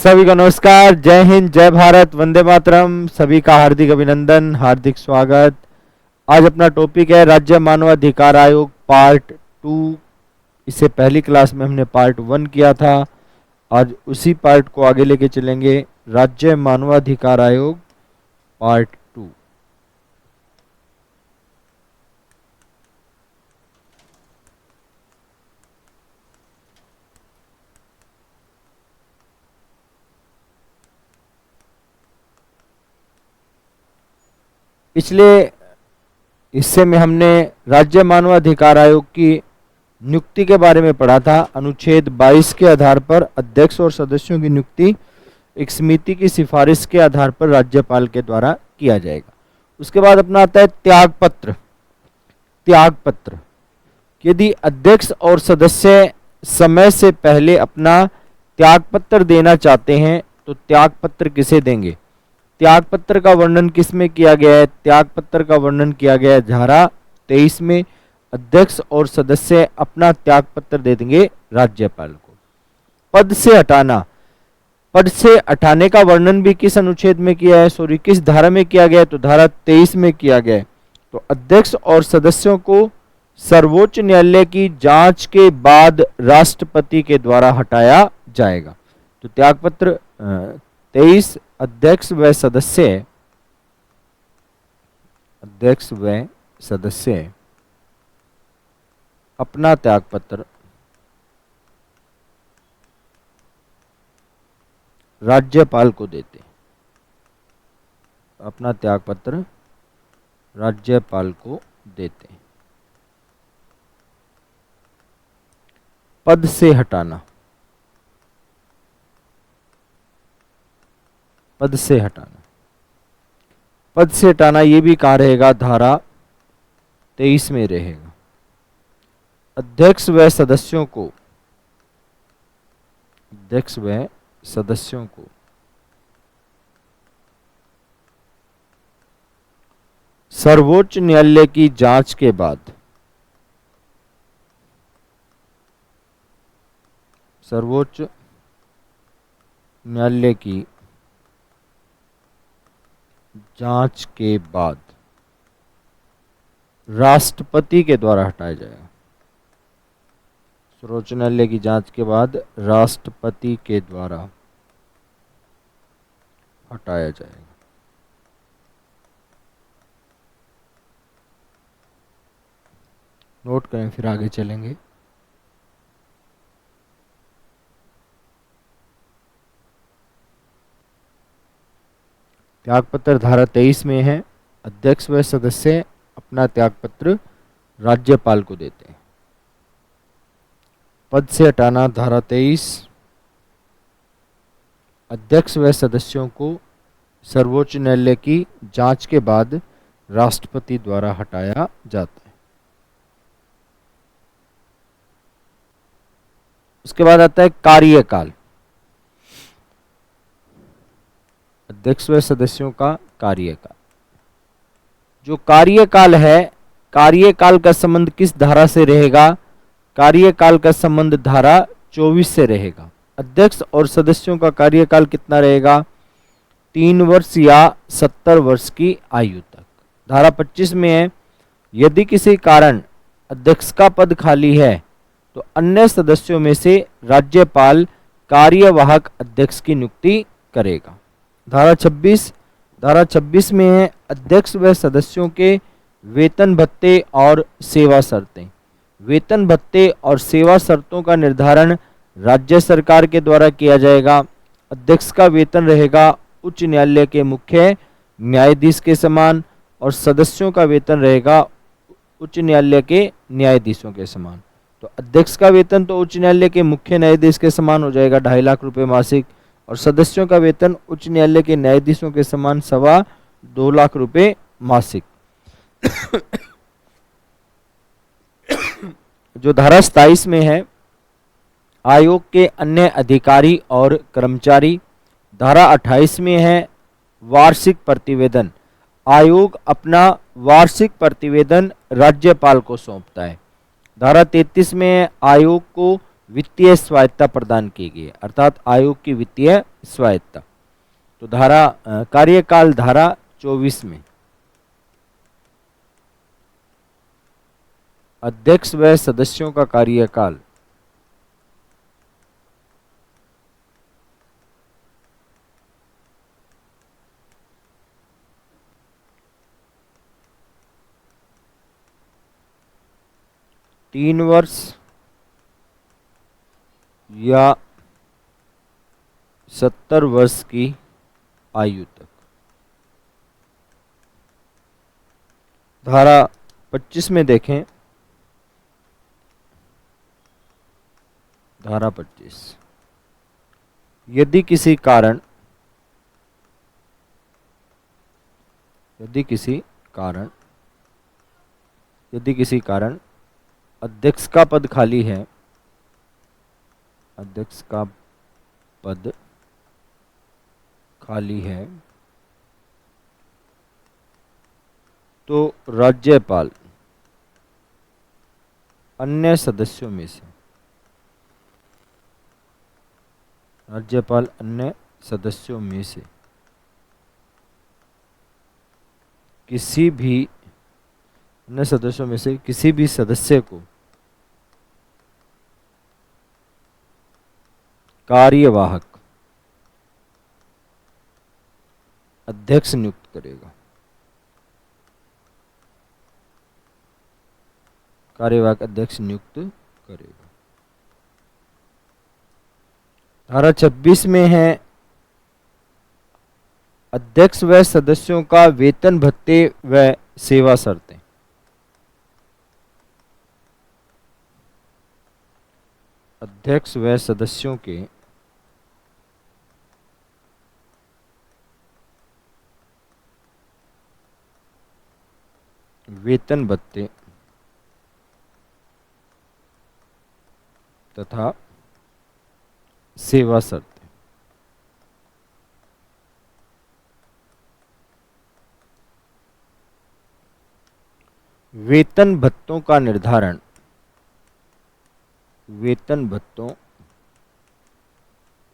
सभी को नमस्कार। जय हिंद, जय भारत, वंदे मातरम। सभी का हार्दिक अभिनंदन, हार्दिक स्वागत। आज अपना टॉपिक है राज्य मानवाधिकार आयोग पार्ट 2। इससे पहली क्लास में हमने पार्ट 1 किया था। आज उसी पार्ट को आगे लेके चलेंगे। राज्य मानवाधिकार आयोग पार्ट 2। पिछले हिस्से में हमने राज्य मानवाधिकार आयोग की नियुक्ति के बारे में पढ़ा था। अनुच्छेद 22 के आधार पर अध्यक्ष और सदस्यों की नियुक्ति एक समिति की सिफारिश के आधार पर राज्यपाल के द्वारा किया जाएगा। उसके बाद अपना आता है त्यागपत्र। त्यागपत्र, यदि अध्यक्ष और सदस्य समय से पहले अपना त्यागपत्र देना चाहते हैं तो त्यागपत्र किसे देंगे? त्यागपत्र का वर्णन किस में किया गया है? त्यागपत्र का वर्णन किया गया है धारा 23 में। अध्यक्ष और सदस्य अपना त्यागपत्र दे देंगे राज्यपाल को। पद से हटाना, पद से हटाने का वर्णन भी किस अनुच्छेद में किया है? सॉरी, किस धारा में किया गया है? तो धारा 23 में किया गया है। तो अध्यक्ष और सदस्यों को सर्वोच्च न्यायालय की जांच के बाद राष्ट्रपति के द्वारा हटाया जाएगा। तो त्यागपत्र 23, अध्यक्ष व सदस्य अपना त्यागपत्र राज्यपाल को देते। अपना त्यागपत्र राज्यपाल को देते। पद से हटाना, पद से हटाना, पद से हटाना ये भी कहाँ रहेगा? धारा 23 में रहेगा। अध्यक्ष व सदस्यों को, अध्यक्ष व सदस्यों को सर्वोच्च न्यायालय की जांच के बाद, सर्वोच्च न्यायालय की जांच के बाद राष्ट्रपति के द्वारा हटाया जाएगा। सर्वोच्च न्यायालय की जांच के बाद राष्ट्रपति के द्वारा हटाया जाएगा। नोट करें, फिर आगे चलेंगे। त्यागपत्र धारा 23 में है। अध्यक्ष व सदस्य अपना त्यागपत्र राज्यपाल को देते हैं। पद से हटाना धारा 23, अध्यक्ष व सदस्यों को सर्वोच्च न्यायालय की जांच के बाद राष्ट्रपति द्वारा हटाया जाता है। उसके बाद आता है कार्यकाल। अध्यक्ष व सदस्यों का कार्यकाल, जो कार्यकाल है, कार्यकाल का संबंध किस धारा से रहेगा? कार्यकाल का संबंध धारा 24 से रहेगा। अध्यक्ष और सदस्यों का कार्यकाल कितना रहेगा? 3 वर्ष या 70 वर्ष की आयु तक। धारा 25 में है, यदि किसी कारण अध्यक्ष का पद खाली है तो अन्य सदस्यों में से राज्यपाल कार्यवाहक अध्यक्ष की नियुक्ति करेगा। धारा 26 में है, अध्यक्ष व सदस्यों के वेतन भत्ते और सेवा शर्तें। वेतन भत्ते और सेवा शर्तों का निर्धारण राज्य सरकार के द्वारा किया जाएगा। अध्यक्ष का वेतन रहेगा उच्च न्यायालय के मुख्य न्यायाधीश के समान और सदस्यों का वेतन रहेगा उच्च न्यायालय के न्यायाधीशों के समान। तो अध्यक्ष का वेतन तो उच्च न्यायालय के मुख्य न्यायाधीश के समान हो जाएगा 2.5 लाख रुपए मासिक, और सदस्यों का वेतन उच्च न्यायालय के न्यायाधीशों के समान 2.25 लाख रुपए मासिक। जो धारा 27 में है, आयोग के अन्य अधिकारी और कर्मचारी। धारा 28 में है, वार्षिक प्रतिवेदन। आयोग अपना वार्षिक प्रतिवेदन राज्यपाल को सौंपता है। धारा 33 में आयोग को वित्तीय स्वायत्ता प्रदान की गई है, अर्थात आयोग की वित्तीय स्वायत्ता। तो कार्यकाल धारा 24 में अध्यक्ष व सदस्यों का कार्यकाल तीन वर्ष या 70 वर्ष की आयु तक। धारा 25 में देखें, धारा 25, यदि किसी कारण अध्यक्ष का पद खाली है, अध्यक्ष का पद खाली है, तो राज्यपाल अन्य सदस्यों में से किसी भी सदस्य को कार्यवाहक अध्यक्ष नियुक्त करेगा। धारा 26 में है अध्यक्ष व सदस्यों का वेतन भत्ते व सेवा शर्तें। अध्यक्ष व सदस्यों के वेतन भत्ते तथा सेवा शर्तें। वेतन भत्तों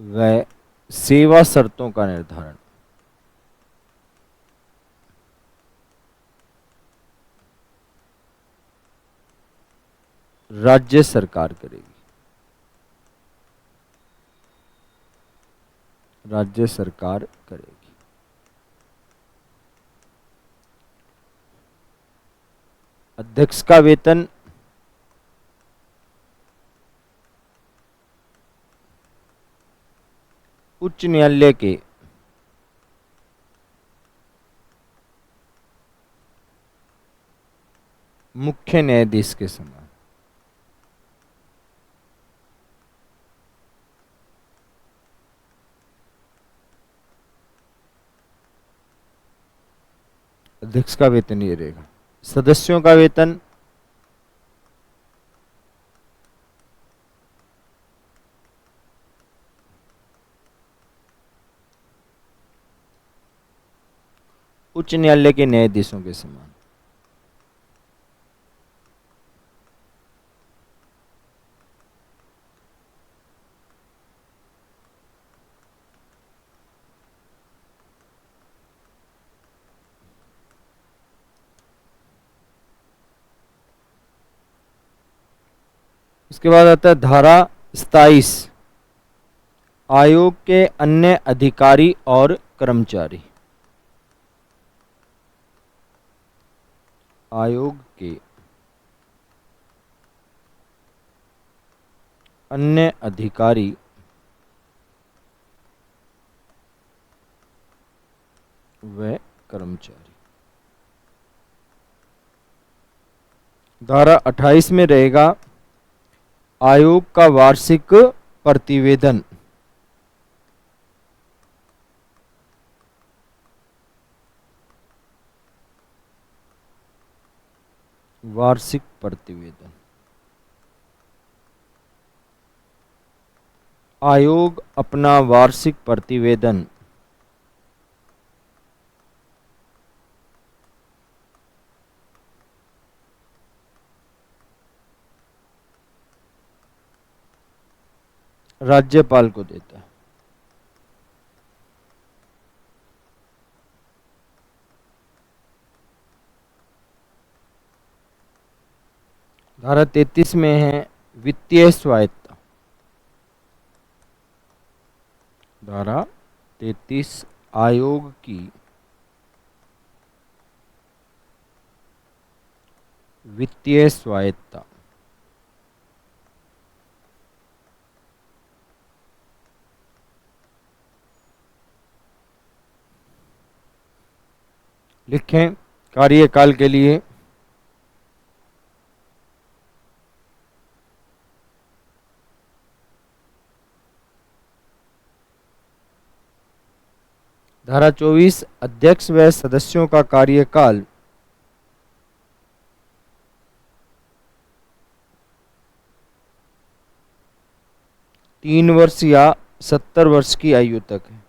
व सेवा शर्तों का निर्धारण राज्य सरकार करेगी। अध्यक्ष का वेतन उच्च न्यायालय के मुख्य न्यायाधीश के समान। अध्यक्ष का वेतन ये रहेगा। सदस्यों का वेतन उच्च न्यायालय के न्यायाधीशों के समान। इसके बाद आता है धारा 27, आयोग के अन्य अधिकारी और कर्मचारी। आयोग के अन्य अधिकारी व कर्मचारी। धारा 28 में रहेगा आयोग का वार्षिक प्रतिवेदन। आयोग अपना वार्षिक प्रतिवेदन राज्यपाल को देता है। धारा 33 में है वित्तीय स्वायत्तता। धारा 33 आयोग की वित्तीय स्वायत्तता। लिखें कार्यकाल के लिए धारा 24 अध्यक्ष व सदस्यों का कार्यकाल 3 वर्ष या 70 वर्ष की आयु तक है।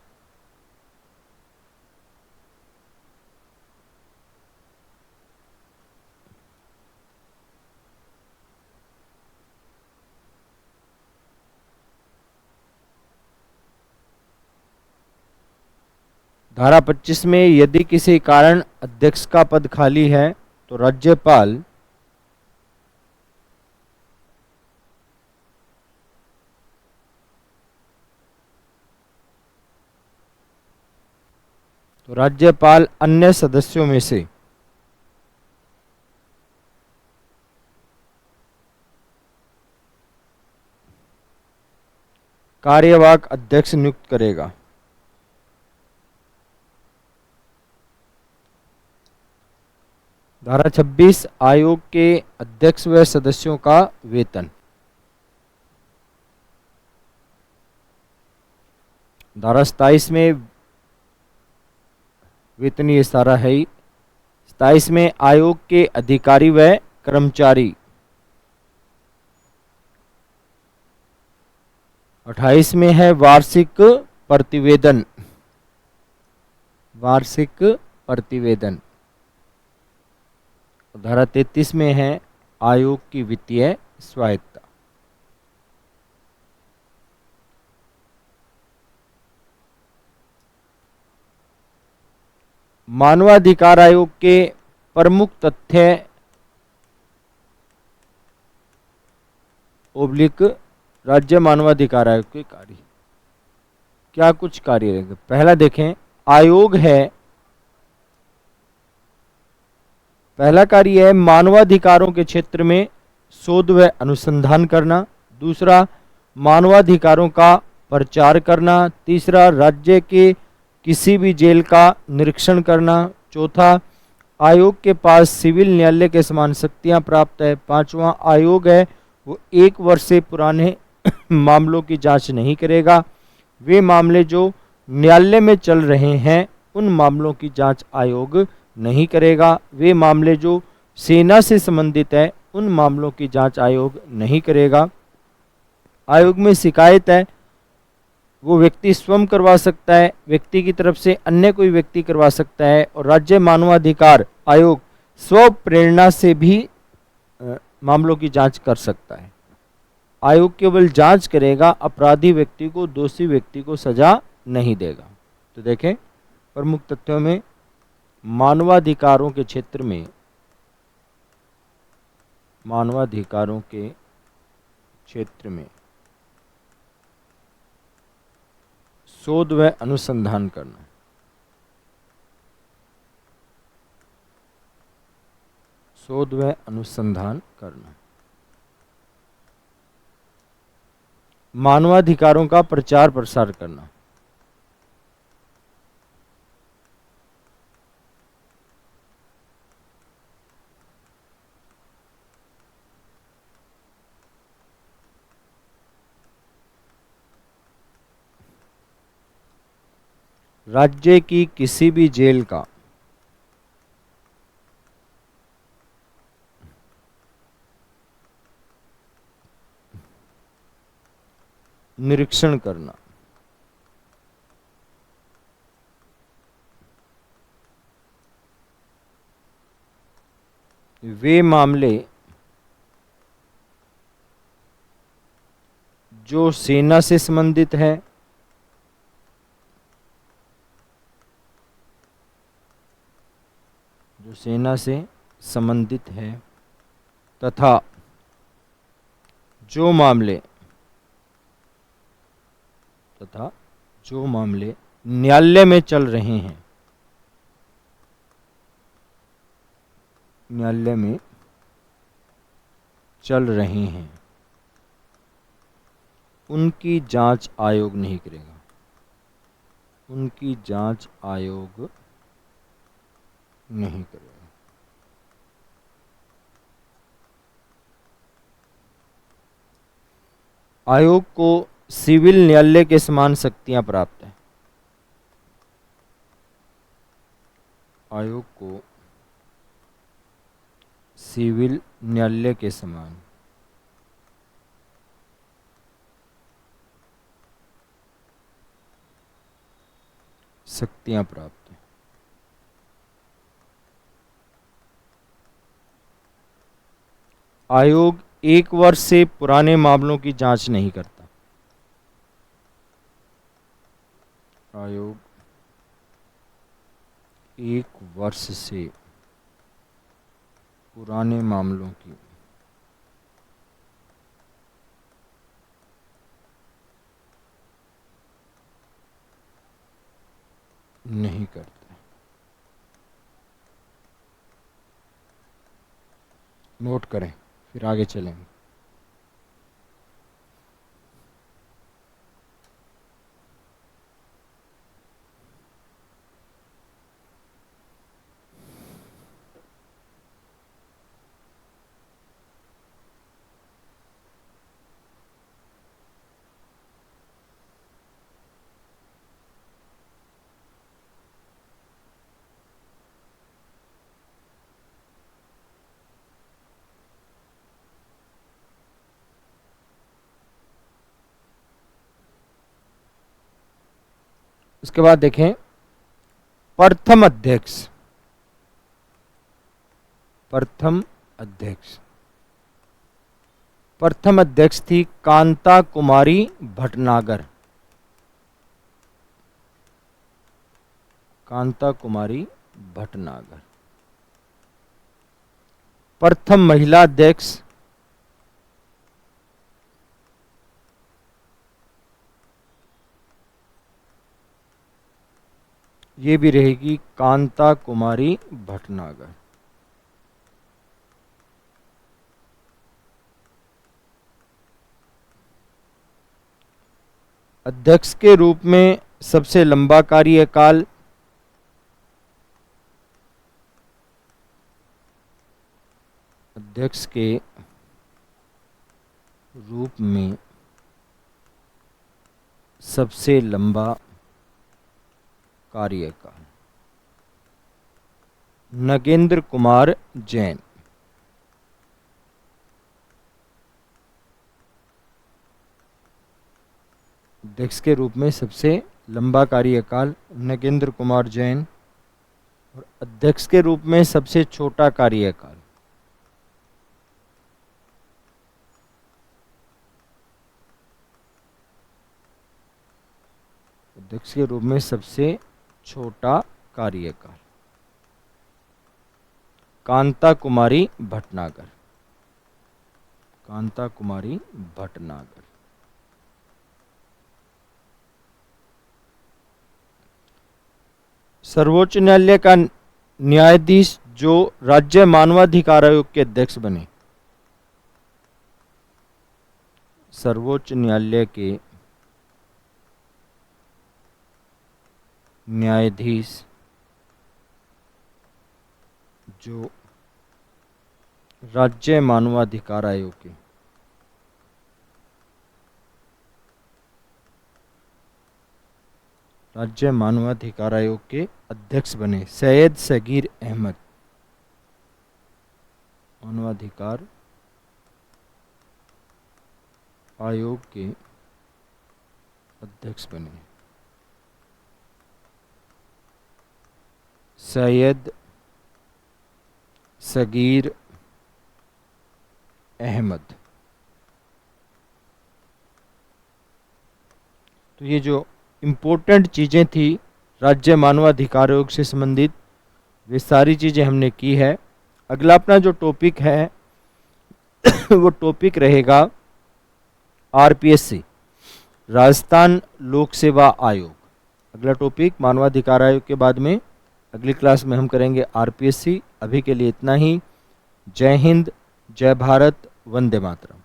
धारा 25 में यदि किसी कारण अध्यक्ष का पद खाली है तो राज्यपाल अन्य सदस्यों में से कार्यवाहक अध्यक्ष नियुक्त करेगा। धारा 26 आयोग के अध्यक्ष व सदस्यों का वेतन। धारा 27 में वेतनीय सारा है ही। 27 में आयोग के अधिकारी व कर्मचारी। 28 में है वार्षिक प्रतिवेदन। वार्षिक प्रतिवेदन। धारा 33 में है आयोग की वित्तीय स्वायत्तता। मानवाधिकार आयोग के प्रमुख तथ्य ओब्लिक राज्य मानवाधिकार आयोग के कार्य। क्या कुछ कार्य रहेंगे? पहला देखें, आयोग है, पहला कार्य है मानवाधिकारों के क्षेत्र में शोध व अनुसंधान करना। दूसरा, मानवाधिकारों का प्रचार करना। तीसरा, राज्य के किसी भी जेल का निरीक्षण करना। चौथा, आयोग के पास सिविल न्यायालय के समान शक्तियां प्राप्त है। पांचवा, आयोग है वो 1 वर्ष से पुराने मामलों की जांच नहीं करेगा। वे मामले जो न्यायालय में चल रहे हैं उन मामलों की जांच आयोग नहीं करेगा। वे मामले जो सेना से संबंधित है उन मामलों की जांच आयोग नहीं करेगा। आयोग में शिकायत है वो व्यक्ति स्वयं करवा सकता है, व्यक्ति की तरफ से अन्य कोई व्यक्ति करवा सकता है। और राज्य मानवाधिकार आयोग स्व प्रेरणा से भी मामलों की जांच कर सकता है। आयोग केवल जांच करेगा, अपराधी व्यक्ति को, दोषी व्यक्ति को सजा नहीं देगा। तो देखें प्रमुख तथ्यों में मानवाधिकारों के क्षेत्र में, मानवाधिकारों के क्षेत्र में शोध व अनुसंधान करना। शोध व अनुसंधान करना। मानवाधिकारों का प्रचार प्रसार करना। राज्य की किसी भी जेल का निरीक्षण करना। वे मामले जो सेना से संबंधित है, जो सेना से संबंधित है, तथा जो मामले न्यायालय में चल रहे हैं, न्यायालय में चल रहे हैं, उनकी जांच आयोग नहीं करेगा, उनकी जांच आयोग नहीं करेगा। आयोग को सिविल न्यायालय के समान शक्तियां प्राप्त हैं। आयोग को सिविल न्यायालय के समान शक्तियां प्राप्त हैं। आयोग 1 वर्ष से पुराने मामलों की जांच नहीं करता। आयोग 1 वर्ष से पुराने मामलों की नहीं करता। नोट करें, फिर आगे चलेंगे। उसके बाद देखें प्रथम अध्यक्ष। प्रथम अध्यक्ष, प्रथम अध्यक्ष थी कांता कुमारी भटनागर। कांता कुमारी भटनागर। प्रथम महिला अध्यक्ष ये भी रहेगी कांता कुमारी भटनागर। अध्यक्ष के रूप में सबसे लंबा कार्यकाल अध्यक्ष के रूप में सबसे लंबा कार्यकाल नगेंद्र कुमार जैन। अध्यक्ष के रूप में सबसे लंबा कार्यकाल नगेंद्र कुमार जैन, और अध्यक्ष के रूप में सबसे छोटा कार्यकाल अध्यक्ष के रूप में सबसे छोटा कार्यकाल कांता कुमारी भटनागर। कांता कुमारी भटनागर। सर्वोच्च न्यायालय का न्यायाधीश जो राज्य मानवाधिकार आयोग के अध्यक्ष बने। सर्वोच्च न्यायालय के न्यायाधीश जो राज्य मानवाधिकार आयोग के अध्यक्ष बने सैयद सगीर अहमद। मानवाधिकार आयोग के अध्यक्ष बने सैयद सगीर अहमद। तो ये जो इम्पोर्टेंट चीज़ें थी राज्य मानवाधिकार आयोग से संबंधित, वे सारी चीज़ें हमने की है। अगला अपना जो टॉपिक है वो टॉपिक रहेगा आरपीएससी, राजस्थान लोक सेवा आयोग। अगला टॉपिक मानवाधिकार आयोग के बाद में अगली क्लास में हम करेंगे आरपीएससी। अभी के लिए इतना ही। जय हिंद, जय भारत, वंदे मातरम।